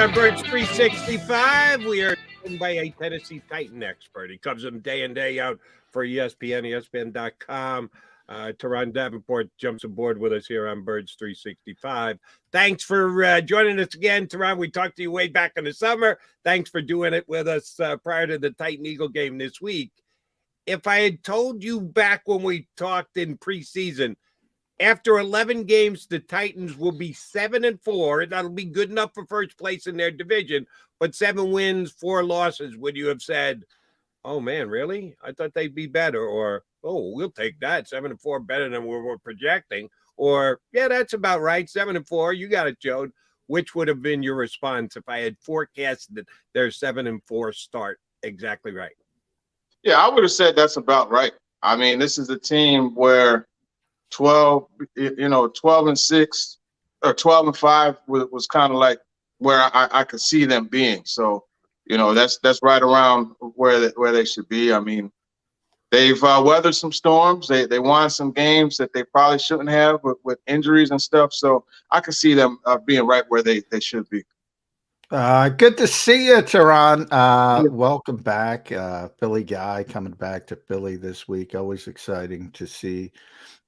on Birds 365. We are joined by a Tennessee Titan expert. He comes in day out for ESPN, ESPN.com. Turron Davenport jumps aboard with us here on Birds 365. Thanks for joining us again, Turron. We talked to you way back in the summer. Thanks for doing it with us prior to the Titan-Eagle game this week. If I had told you back when we talked in preseason, after 11 games, the Titans will be 7-4. That'll be good enough for first place in their division, but 7 wins, 4 losses. Would you have said, oh, man, really? I thought they'd be better. Or, oh, we'll take that. 7-4 better than we were projecting. Or, yeah, that's about right. 7-4. You got it, Joe. Which would have been your response if I had forecasted their 7-4 start exactly right? Yeah, I would have said that's about right. I mean, this is a team where 12-6 or 12-5 was kind of like where I could see them being. So, that's right around where they should be. I mean, they've weathered some storms. They won some games that they probably shouldn't have with injuries and stuff. So I could see them being right where they should be. Good to see you, Turron. Welcome back. Philly guy coming back to Philly this week. Always exciting to see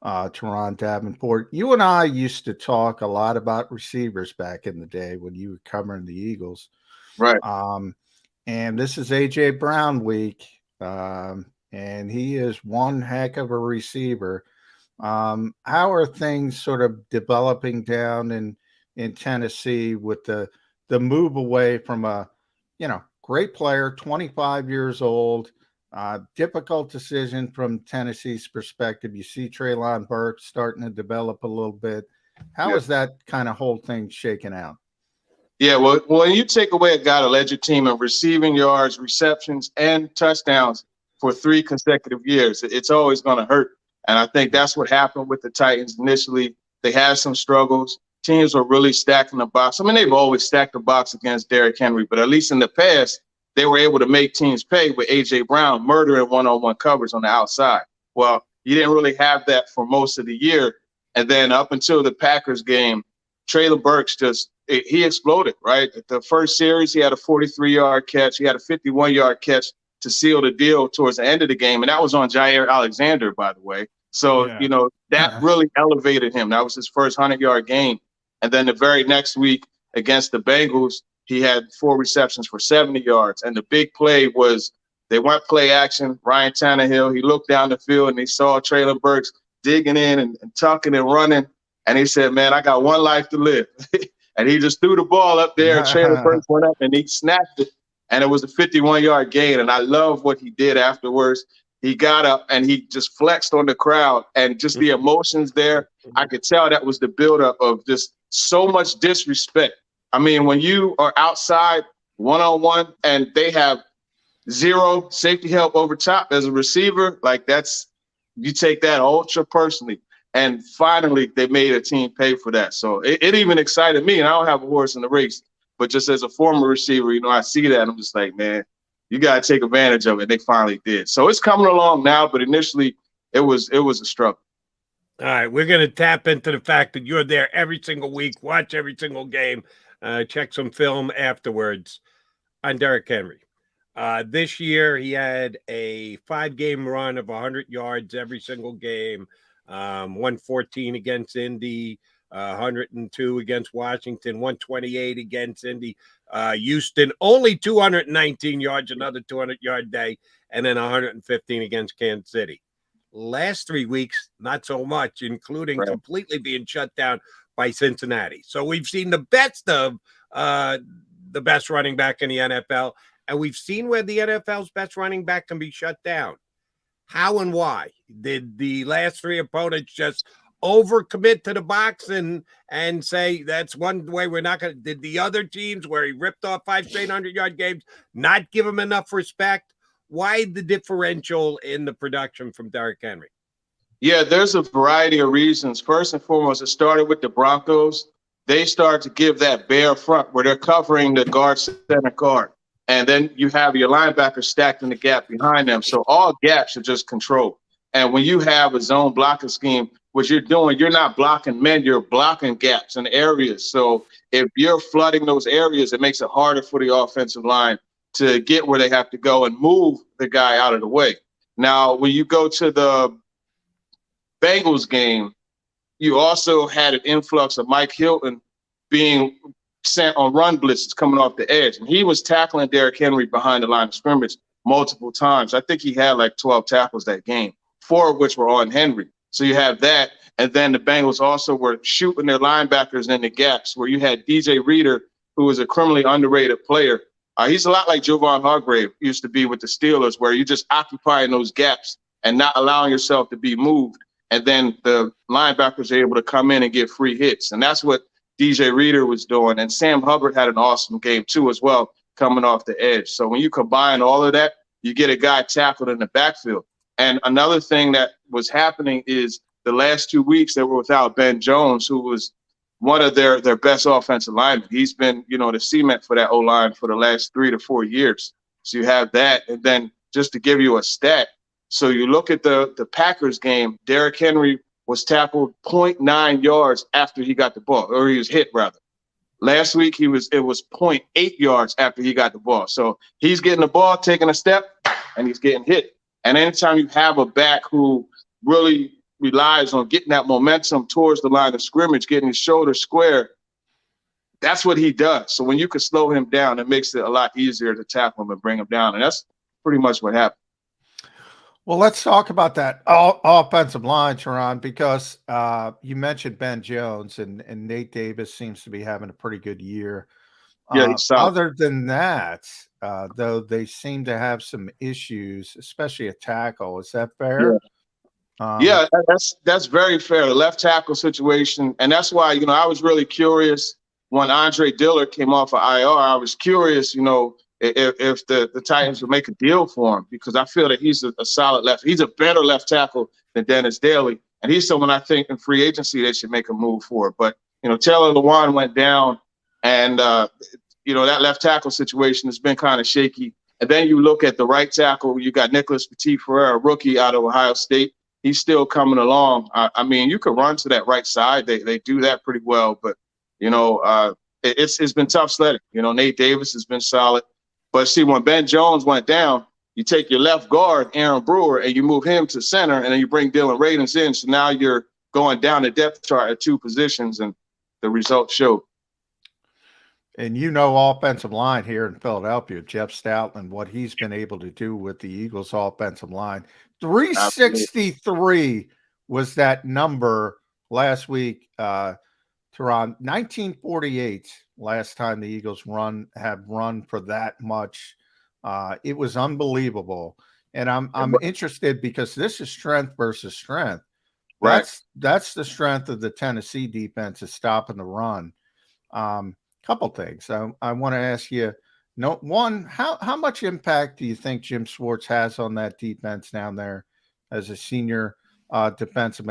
Turron Davenport. You and I used to talk a lot about receivers back in the day when you were covering the Eagles. Right. And this is A.J. Brown week, and he is one heck of a receiver. How are things sort of developing down in Tennessee with the move away from a, great player, 25 years old, difficult decision from Tennessee's perspective. You see Treylon Burks starting to develop a little bit. How is that kind of whole thing shaken out? Yeah, well, when you take away a guy that led your team in receiving yards, receptions, and touchdowns for 3 consecutive years, it's always going to hurt. And I think that's what happened with the Titans initially. They had some struggles. Teams were really stacking the box. I mean, they've always stacked the box against Derrick Henry, but at least in the past, they were able to make teams pay with A.J. Brown murdering one-on-one coverage on the outside. Well, you didn't really have that for most of the year. And then up until the Packers game, Treylon Burks he exploded, right? The first series, he had a 43-yard catch. He had a 51-yard catch to seal the deal towards the end of the game. And that was on Jair Alexander, by the way. So, that really elevated him. That was his first 100-yard game. And then the very next week against the Bengals, he had 4 receptions for 70 yards. And the big play was they went play action. Ryan Tannehill, he looked down the field and he saw Treylon Burks digging in and tucking and running. And he said, man, I got one life to live. And he just threw the ball up there. And Treylon Burks went up and he snapped it. And it was a 51-yard gain. And I love what he did afterwards. He got up and he just flexed on the crowd and just the emotions there. I could tell that was the buildup of just so much disrespect. I mean, when you are outside one-on-one and they have 0 safety help over top as a receiver, like you take that ultra personally. And finally, they made a team pay for that. So it even excited me. And I don't have a horse in the race, but just as a former receiver, I see that. I'm just like, man, you got to take advantage of it. They finally did. So it's coming along now, but initially it was a struggle. All right, we're going to tap into the fact that you're there every single week, watch every single game, check some film afterwards on Derrick Henry. This year he had a 5-game run of 100 yards every single game, 114 against Indy, 102 against Washington, 128 against Indy. Houston, only 219 yards, another 200-yard day, and then 115 against Kansas City. Last 3 weeks, not so much, including completely being shut down by Cincinnati. So we've seen the best of the best running back in the NFL, and we've seen where the NFL's best running back can be shut down. How and why? Did the last 3 opponents just overcommit to the box and say that's one way we're not going to? Did the other teams where he ripped off 5 straight 100-yard games not give him enough respect? Why the differential in the production from Derrick Henry? Yeah, there's a variety of reasons. First and foremost, it started with the Broncos. They started to give that bare front where they're covering the guard center guard. And then you have your linebackers stacked in the gap behind them. So all gaps are just controlled. And when you have a zone blocking scheme, what you're doing, you're not blocking men, you're blocking gaps and areas. So if you're flooding those areas, it makes it harder for the offensive line to get where they have to go and move the guy out of the way. Now, when you go to the Bengals game, you also had an influx of Mike Hilton being sent on run blitzes coming off the edge. And he was tackling Derrick Henry behind the line of scrimmage multiple times. I think he had like 12 tackles that game, 4 of which were on Henry. So you have that. And then the Bengals also were shooting their linebackers in the gaps, where you had DJ Reader, who was a criminally underrated player. He's a lot like Javon Hargrave used to be with the Steelers, where you're just occupying those gaps and not allowing yourself to be moved. And then the linebackers are able to come in and get free hits. And that's what DJ Reader was doing. And Sam Hubbard had an awesome game too as well, coming off the edge. So when you combine all of that, you get a guy tackled in the backfield. And another thing that was happening is the last 2 weeks they were without Ben Jones, who was one of their best offensive linemen. He's been, the cement for that O-line for the last 3 to 4 years. So you have that. And then just to give you a stat, so you look at the Packers game, Derrick Henry was tackled 0.9 yards after he got the ball, or he was hit rather. Last week it was 0.8 yards after he got the ball. So he's getting the ball, taking a step, and he's getting hit. And anytime you have a back who really relies on getting that momentum towards the line of scrimmage, getting his shoulder square, that's what he does. So when you can slow him down, it makes it a lot easier to tackle him and bring him down. And that's pretty much what happened. Well, let's talk about that offensive line, Turron, because you mentioned Ben Jones and Nate Davis seems to be having a pretty good year. Yeah, other than that, though, they seem to have some issues, especially a tackle. Is that fair? Yeah. That's very fair. The left tackle situation, and that's why I was really curious when Andre Dillard came off of IR. I was curious, if the Titans would make a deal for him, because I feel that he's a solid left. He's a better left tackle than Dennis Daly, and he's someone I think in free agency they should make a move for. But Taylor Lewan went down, and that left tackle situation has been kind of shaky. And then you look at the right tackle, you got Nicholas Petit-Frere, a rookie out of Ohio State. He's still coming along. I mean, you could run to that right side. They do that pretty well, but it's been tough sledding. Nate Davis has been solid. But see, when Ben Jones went down, you take your left guard, Aaron Brewer, and you move him to center, and then you bring Dylan Radins in. So now you're going down the depth chart at 2 positions, and the results show. And offensive line here in Philadelphia, Jeff Stoutland, what he's been able to do with the Eagles' offensive line. 363 was that number last week, Turron. 1948 last time the Eagles have run for that much. It was unbelievable. And I'm interested because this is strength versus strength. Right. That's the strength of the Tennessee defense, is stopping the run. Couple things. I want to ask you, one, how much impact do you think Jim Schwartz has on that defense down there as a senior defensive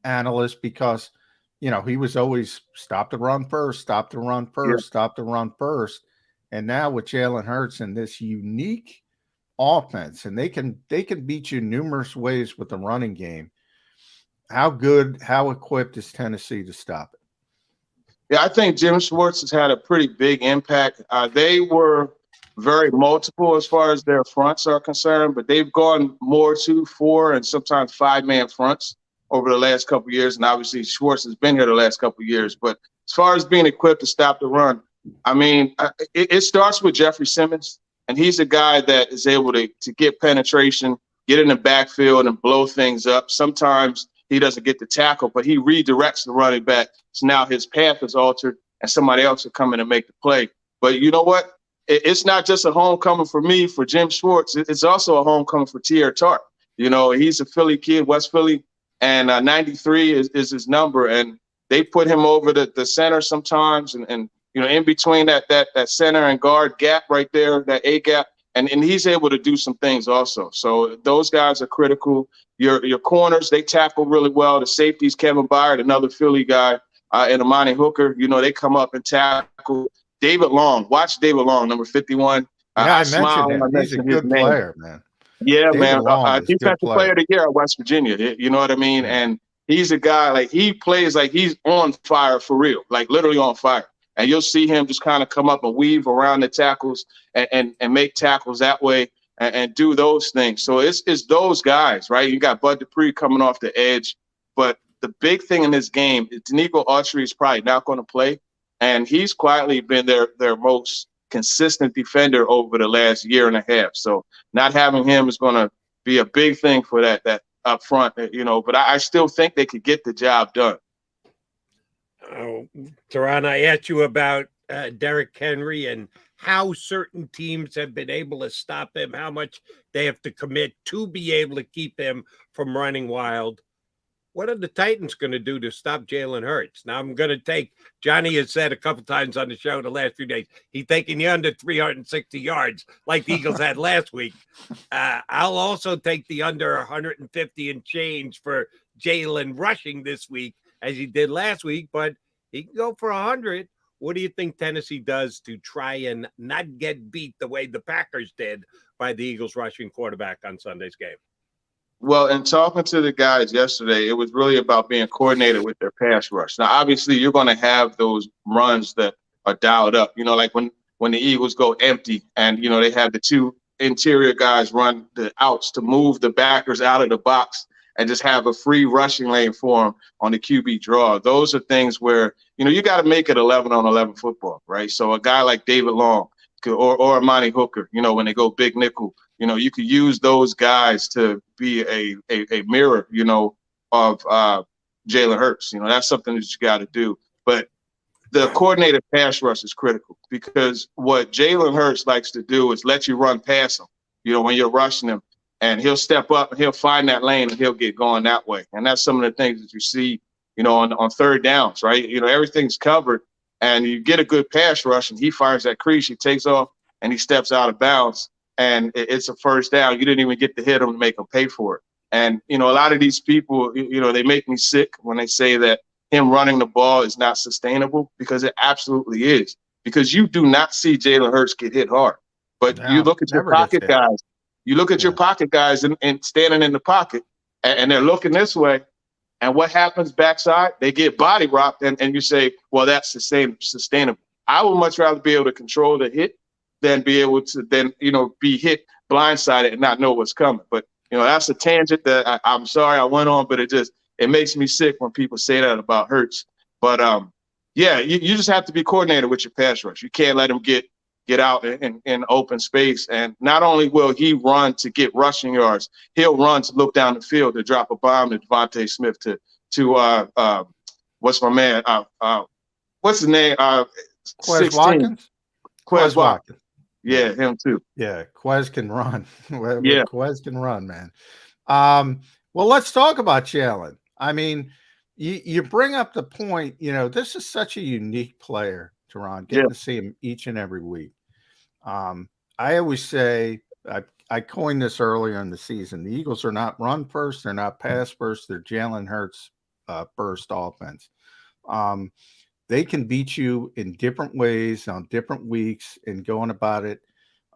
analyst? Because he was always stop the run first, stop the run first, stop the run first. And now with Jalen Hurts and this unique offense, and they can beat you numerous ways with the running game. How equipped is Tennessee to stop it? Yeah, I think Jim Schwartz has had a pretty big impact. They were very multiple as far as their fronts are concerned, but they've gone more to 4 and sometimes 5-man fronts over the last couple of years. And obviously Schwartz has been here the last couple of years. But as far as being equipped to stop the run, I mean, it starts with Jeffrey Simmons, and he's a guy that is able to get penetration, get in the backfield and blow things up. Sometimes he doesn't get the tackle, but he redirects the running back. So now his path is altered and somebody else will come in and make the play. But you know what? It's not just a homecoming for me, for Jim Schwartz. It's also a homecoming for Tier Tart. He's a Philly kid, West Philly, and 93 is his number. And they put him over the center sometimes and in between that center and guard gap right there, that A gap. And he's able to do some things also. So those guys are critical. Your corners, they tackle really well. The safeties, Kevin Byard, another Philly guy, and Amani Hooker, they come up and tackle. David Long, watch David Long, number 51. I mentioned him. He's a good player, man. Yeah, David man. Defensive player of the year at West Virginia. You know what I mean? And he's a guy, he plays like he's on fire for real, like literally on fire. And you'll see him just kind of come up and weave around the tackles and make tackles that way and do those things. So it's those guys, right? You got Bud Dupree coming off the edge. But the big thing in this game is Danico Autry is probably not going to play. And he's quietly been their most consistent defender over the last year and a half. So not having him is going to be a big thing for that up front, but I still think they could get the job done. Oh, Turron, I asked you about Derrick Henry and how certain teams have been able to stop him, how much they have to commit to be able to keep him from running wild. What are the Titans going to do to stop Jalen Hurts? Now, I'm going to take – Johnny has said a couple times on the show the last few days, he's taking the under 360 yards like the Eagles had last week. I'll also take the under 150 and change for Jalen rushing this week as he did last week, but he can go for 100. What do you think Tennessee does to try and not get beat the way the Packers did by the Eagles rushing quarterback on Sunday's game? Well, in talking to the guys yesterday, it was really about being coordinated with their pass rush. Now, obviously, you're going to have those runs that are dialed up. Like when the Eagles go empty and, they have the two interior guys run the outs to move the backers out of the box and just have a free rushing lane for them on the QB draw. Those are things where, you got to make it 11-on-11 football, right? So a guy like David Long or Amani Hooker, when they go big nickel, you could use those guys to be a mirror, of Jalen Hurts. That's something that you got to do. But the coordinated pass rush is critical because what Jalen Hurts likes to do is let you run past him, when you're rushing him. And he'll step up and he'll find that lane and he'll get going that way. And that's some of the things that you see, on third downs, right? Everything's covered and you get a good pass rush and he fires that crease, he takes off and he steps out of bounds. And it's a first down. You didn't even get to hit him to make him pay for it. And, a lot of these people, they make me sick when they say that him running the ball is not sustainable because it absolutely is. Because you do not see Jalen Hurts get hit hard. But you look at your pocket guys. You look at your pocket guys and standing in the pocket and they're looking this way. And what happens backside? They get body rocked and you say, well, that's sustainable. I would much rather be able to control the hit than be able to be hit blindsided and not know what's coming. But, that's a tangent that I'm sorry I went on, but it makes me sick when people say that about Hurts. But, you just have to be coordinated with your pass rush. You can't let him get out in open space. And not only will he run to get rushing yards, he'll run to look down the field to drop a bomb to Devonta Smith to what's my man? What's his name? Quez Watkins? Quez Watkins. Yeah, him too. Yeah, Quez can run. Yeah. Quez can run, man. Well, let's talk about Jalen. I mean, you bring up the point, this is such a unique player, Turron, getting to see him each and every week. I always say, I coined this earlier in the season, the Eagles are not run first, they're not pass first, they're Jalen Hurts first offense. They can beat you in different ways on different weeks and going about it.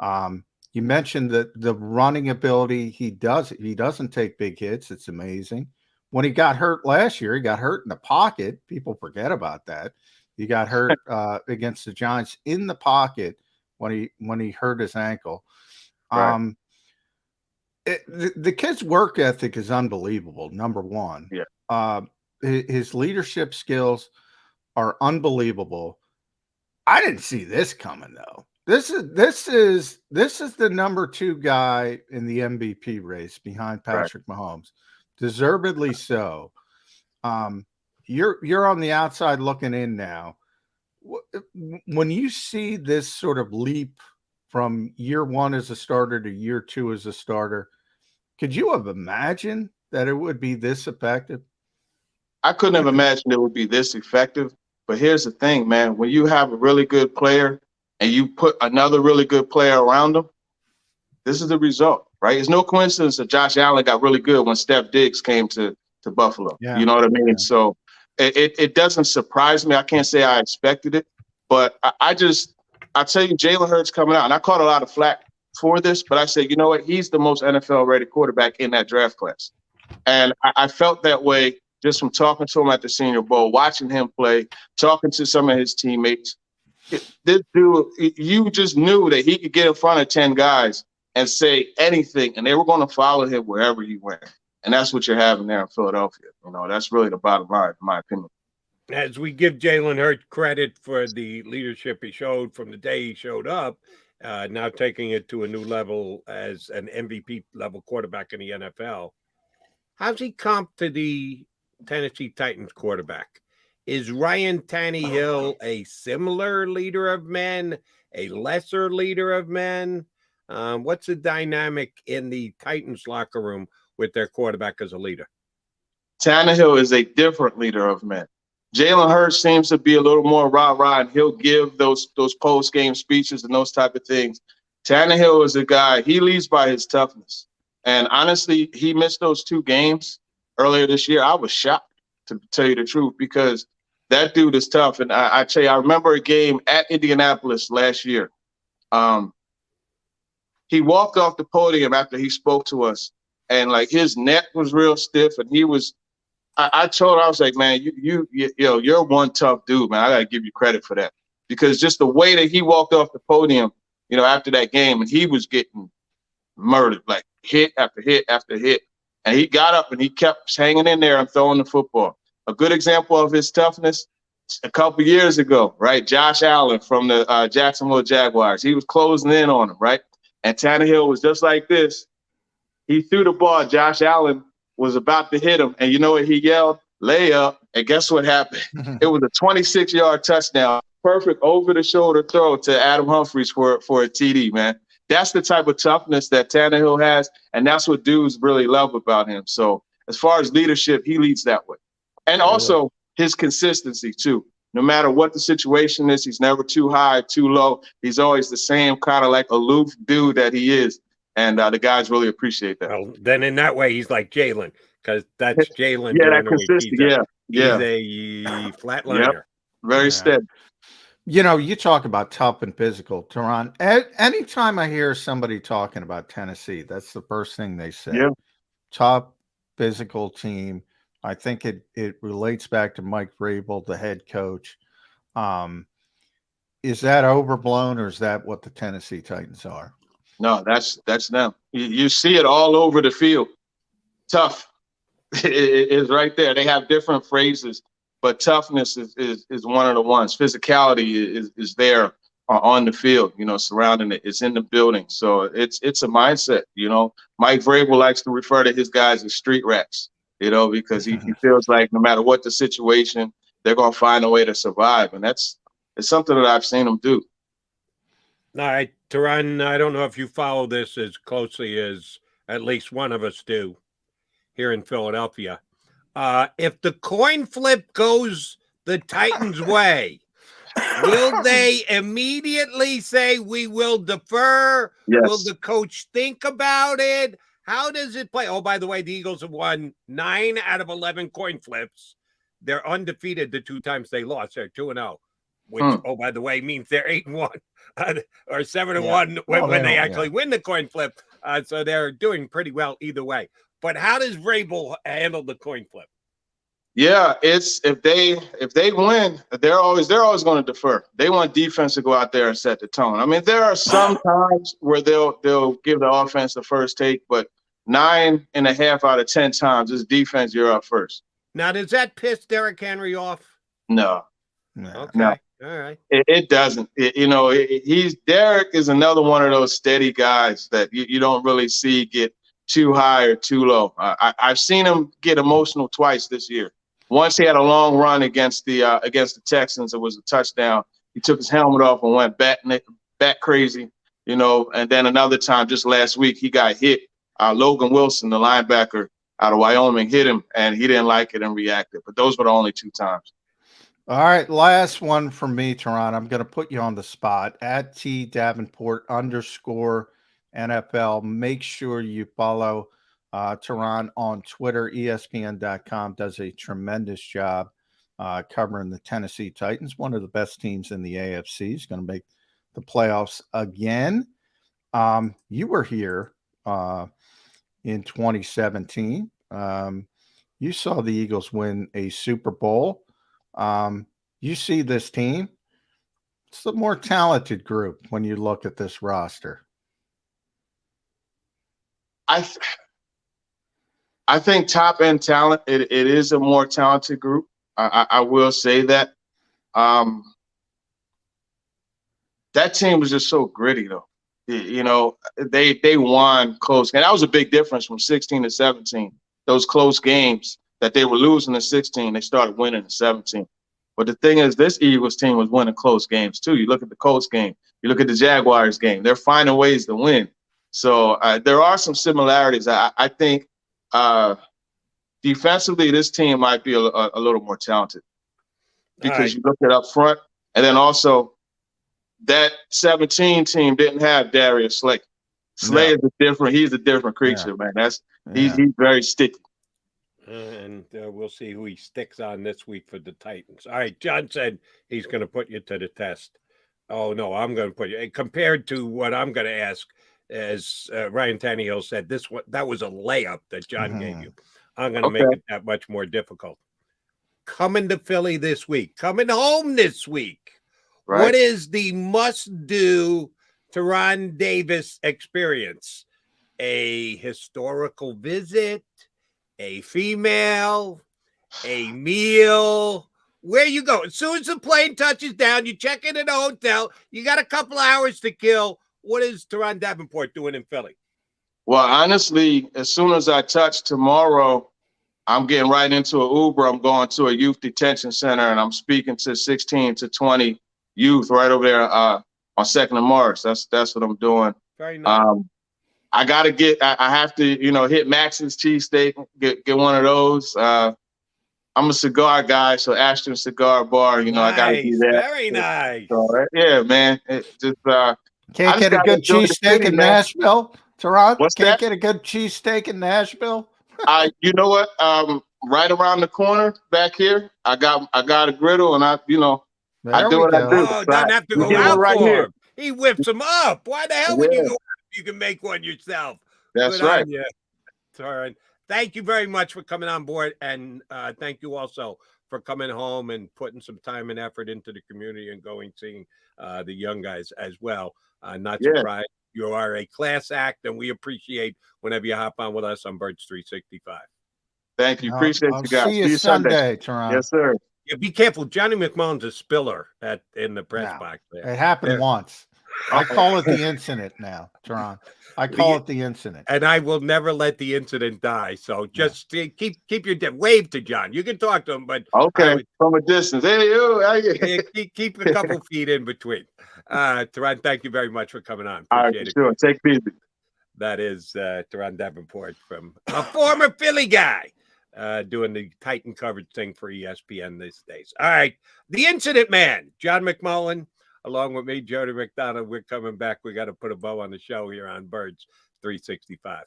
You mentioned that the running ability, he doesn't take big hits. It's amazing. When he got hurt last year, he got hurt in the pocket. People forget about that. He got hurt against the Giants in the pocket when he hurt his ankle. Right. The kid's work ethic is unbelievable. Number one, his leadership skills are unbelievable. I didn't see this coming though. This is the number 2 guy in the MVP race behind Patrick Mahomes, deservedly so. You're on the outside looking in now. When you see this sort of leap from year 1 as a starter to year 2 as a starter, could you have imagined that it would be this effective? I couldn't have imagined it would be this effective. But here's the thing, man. When you have a really good player and you put another really good player around him, this is the result, right? It's no coincidence that Josh Allen got really good when Steph Diggs came to Buffalo. Yeah. You know what I mean? Yeah. So it doesn't surprise me. I can't say I expected it. But I tell you, Jalen Hurts coming out, and I caught a lot of flack for this, but I said, you know what? He's the most NFL-ready quarterback in that draft class. And I felt that way just from talking to him at the Senior Bowl, watching him play, talking to some of his teammates. This dude, you just knew that he could get in front of 10 guys and say anything, and they were going to follow him wherever he went. And that's what you're having there in Philadelphia. That's really the bottom line, in my opinion. As we give Jalen Hurts credit for the leadership he showed from the day he showed up, now taking it to a new level as an MVP level quarterback in the NFL, how's he comp to the Tennessee Titans quarterback? Is Ryan Tannehill a similar leader of men, a lesser leader of men? What's the dynamic in the Titans locker room with their quarterback as a leader? Tannehill is a different leader of men. Jalen Hurts seems to be a little more rah-rah, and he'll give those post-game speeches and those type of things. Tannehill is a guy, he leads by his toughness. And honestly, he missed those 2 games earlier this year. I was shocked, to tell you the truth, because that dude is tough. And I tell you, I remember a game at Indianapolis last year. He walked off the podium after he spoke to us, and like his neck was real stiff, and he was I told her, I was like, man, you're one tough dude, man. I got to give you credit for that, because just the way that he walked off the podium, after that game, and he was getting murdered, like hit after hit after hit. And he got up and he kept hanging in there and throwing the football. A good example of his toughness, a couple of years ago, right? Josh Allen from the Jacksonville Jaguars. He was closing in on him, right? And Tannehill was just like this. He threw the ball. Josh Allen was about to hit him, and you know what he yelled? Layup. And guess what happened? It was a 26-yard touchdown. Perfect over-the-shoulder throw to Adam Humphries for a TD, man. That's the type of toughness that Tannehill has, and that's what dudes really love about him. So as far as leadership, he leads that way. And also his consistency, too. No matter what the situation is, he's never too high, too low. He's always the same kind of like aloof dude that he is. And the guys really appreciate that. Well, then in that way, he's like Jalen, because that's Jalen. Yeah, that consistency. He's a flatliner. Yep. Very steady. You talk about tough and physical, Turron. Anytime I hear somebody talking about Tennessee, that's the first thing they say. Yeah. Tough, physical team. I think it relates back to Mike Vrabel, the head coach. Is that overblown, or is that what the Tennessee Titans are? No, that's them. You see it all over the field. Tough is right there. They have different phrases, but toughness is one of the ones. Physicality is there on the field, surrounding it. It's in the building. So it's a mindset, Mike Vrabel likes to refer to his guys as street rats, because he feels like no matter what the situation, they're going to find a way to survive. And it's something that I've seen them do. All right, Turron, I don't know if you follow this as closely as at least one of us do here in Philadelphia. If the coin flip goes the Titans' way, will they immediately say we will defer? Yes. Will the coach think about it? How does it play? Oh, by the way, the Eagles have won 9 out of 11 coin flips. They're undefeated the 2 times they lost. They're 2-0, which, oh, by the way, means they're 8-1 or 7-1 when they actually win the coin flip. So they're doing pretty well either way. But how does Vrabel handle the coin flip? Yeah, it's if they win, they're always going to defer. They want defense to go out there and set the tone. I mean, there are some times where they'll give the offense the first take, but 9.5 out of 10 times, it's defense, you're up first. Now, does that piss Derrick Henry off? No. Okay. No. All right. It doesn't. Derrick is another one of those steady guys that you don't really see get too high or too low. I've seen him get emotional twice this year. Once he had a long run against the Texans. It was a touchdown. He took his helmet off and went back crazy, and then another time just last week he got hit. Logan Wilson, the linebacker out of Wyoming, hit him, and he didn't like it and reacted. But those were the only 2 times. All right, last one from me, Turron. I'm going to put you on the spot at @Davenport_NFL. Make sure you follow Turron on Twitter. ESPN.com does a tremendous job covering the Tennessee Titans, one of the best teams in the AFC. Is going to make the playoffs again. You were here in 2017. You saw the Eagles win a Super Bowl. You see this team, It's the more talented group when you look at this roster. I think top end talent. It is a more talented group. I will say that. That team was just so gritty, though. You know, they won close, and that was a big difference from 16 to 17. Those close games that they were losing in 16, they started winning in 17. But the thing is, this Eagles team was winning close games too. You look at the Colts game, you look at the Jaguars game. They're finding ways to win. So there are some similarities. I think defensively, this team might be a little more talented because you look at up front, and then also that 17 team didn't have Darius Slay. Slay is he's a different creature, man. He's very sticky. And we'll see who he sticks on this week for the Titans. All right, John said he's going to put you to the test. Oh, no, I'm going to put you. Compared to what I'm going to ask, as Ryan Tannehill said, that was a layup that John gave you. I'm going to make it that much more difficult. Coming to Philly this week. Coming home this week. Right. What is the must-do Turron Davis experience? A historical visit? A female, a meal, where you go. As soon as the plane touches down, you check in at a hotel. You got a couple hours to kill. What is Turron Davenport doing in Philly? Well, honestly, as soon as I touch tomorrow, I'm getting right into an Uber. I'm going to a youth detention center, and I'm speaking to 16 to 20 youth right over there on 2nd and Mars. That's what I'm doing. Very nice. I have to, hit Max's cheesesteak, get one of those. I'm a cigar guy, so Ashton Cigar Bar, nice. I got to do that. Very nice. So, yeah, man. It just can't get a good cheesesteak in Nashville, Turron? Can't get a good cheesesteak in Nashville? You know what? Right around the corner back here, I got a griddle, and I do what I do. Oh, doesn't have to go out right for him. He whips them up. Why the hell would you go? You can make one yourself. That's right. All right. Thank you very much for coming on board, and thank you also for coming home and putting some time and effort into the community and seeing the young guys as well. Not surprised. You are a class act, and we appreciate whenever you hop on with us on Birds 365. Thank you. Appreciate you guys. See you Sunday, Turron. Yes, sir. Yeah, be careful. Johnny McMullen's a spiller in the press box there. It happened once. I call it the incident now, Turron. I call it the incident. And I will never let the incident die. So just keep your wave to John. You can talk to him, but from a distance. Hey, you. Keep a couple feet in between. Turron, thank you very much for coming on. Appreciate it. Sure. Take it easy. That is Turron Davenport, from a former Philly guy, doing the Titan coverage thing for ESPN these days. All right. The incident man, John McMullen, along with me, Jody McDonald. We're coming back. We got to put a bow on the show here on Birds 365.